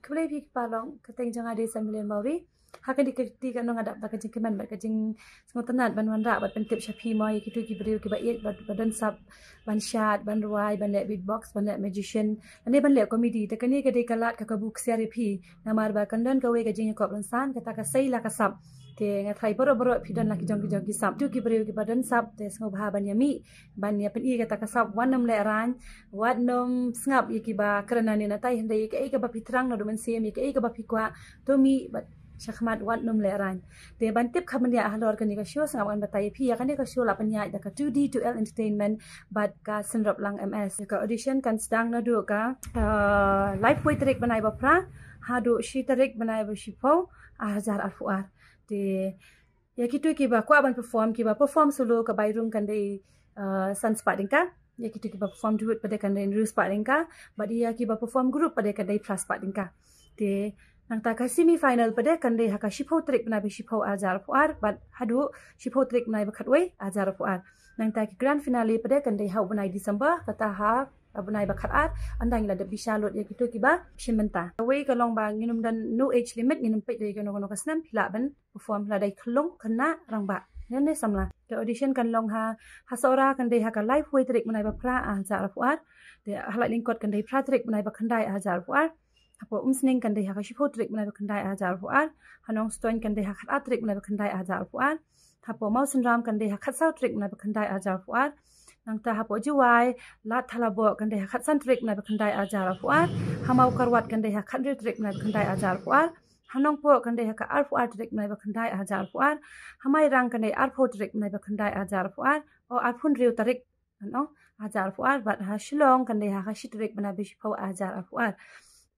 Kebelai pi palong keteng jang ade sambilan bauri. Hakan diketi kan nong adap bakajing keman bakajing sengotenat ban wanra bat pentip syapi mai kitu ki beriu ki bait badan sab ban syat ban ruai ban lek beatbox ban lek magician ane ban lek komedi tekani ke kalat ka kabuk siari pi namar ba kandan kawe kajing Ïakob Rynsan kata ka sei la ka sab te ngathai boro pidan la ki jong ki sab tu ki beriu ki badan sab te sengo bah ban yami ban ya pen i kata ka sab wanam lek ran wat nom sngap ki ba kerana ni natai handai ke ba pitrang no men sim ke ba pikwa tomi bat syakmat wat num leran de bantip khamania ahlor kan ka show sangam kan batai phi ya kan ka show la panya da ka 2D 2L entertainment bat ka senrap lang MS ka audition kan sedang na do ka live poetry banai ba pra hadu shi tarik banai ba shipau ahzar alfuar de ya kitu ki ba kwa ban perform solo ka bairung kan dei sunspat dingka ya kitu ki ba perform duet pada kan dei rus pat dingka ba dia ki ba perform group pada kan dei plus pat dingka de nang ta ka semi final pada kan dei haka shipau trik banai ba shipau azar fuar bat hadu shipau trik banai ba khatwei azar fuar nang ta ki grand finale pada kan dei hau banai Disember kata ha banai ba khat andang la de bisalot ya kitu ki ba shimenta wei ka long ba nginum dan no age limit nginum pe dei kono ka snam phila ban perform la dai khlong khana rang ba ne samla ke audition kan long ha hasora kan dei haka live way trik banai ba pra azar fuar de halai lingkot kan dei pra trik banai ba khandai azar fuar Hapo umsning kan dei haka shipau trik banai bakandai azar fuar hanong stoin kan dei haka atrik banai bakandai azar fuar hapo mausen ram kan dei haka sau trik banai bakandai azar fuar nang ta hapo juwai lat thalabo kan dei haka san trik banai bakandai azar fuar hamau karwat kan dei haka trik banai bakandai azar fuar hanong po kan dei haka arfu trik banai bakandai azar fuar hamai rang kan dei arfu trik banai bakandai azar fuar o arfun riu tarik ano azar fuar bat ha shilong kan dei haka shitrik banai bishipau azar fuar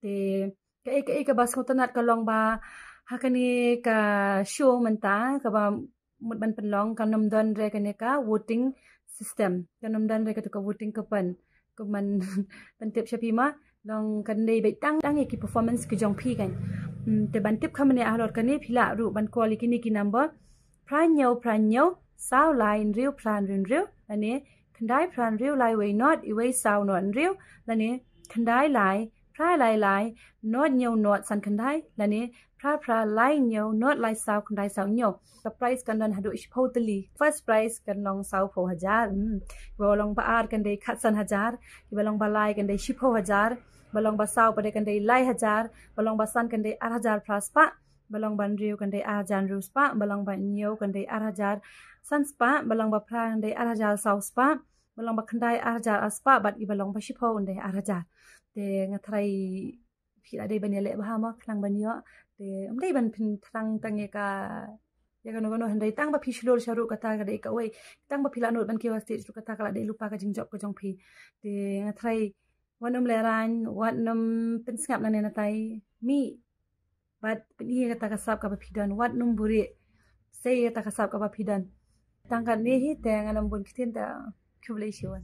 te ke bas ngotanat ka long ba hakani ka show menta ka ba mut ban penlong ka nom don re ka voting system ka nom don re ka voting ka pan ka man pentip syapi ma long kan dei be tang ki performance ki jong phi kan te ban tip khamne ahlor ka ni phila ru ban quality ni ki number pranyo sao line riu plan riu ane khandai plan riu lai wei not I wei sao non riu lani khandai lai pra lai not not san kandai lani pra lai not lai sao kandai sao the price kan dan hadu ishpotali first price kan long sao 4000 bolong ba ar kan dei khat san 1000 bolong ba lai kan dei shipo 1000 bolong ba sao pada kan dei lai 1000 bolong ba san kan dei 8000 plus pa bolong ban riu kan dei 1000 rus pa bolong ba kan dei 8000 san spa bolong ba pra kan dei 8000 sao spa bolong ba kandai 8000 aspa bat I bolong ba shipo kan dei 8000 de ngatrai phila dei ban yele ba ma khlang ban yo de dei ban phin thang tange ka ya kono handai tang ba phishlo sharu kata ka dei ka wei tang ba phila not ban ki wa stage kata kala dei lupa ka jingjok ka jong phi de ngatrai wanum leran wanum pensngap na ne tai mi bat ni kata ka sap ka ba phidan wat num buri sei kata ka sap ka ba phidan tang ka ne hi te nganam bun kitin ta khublei shiwan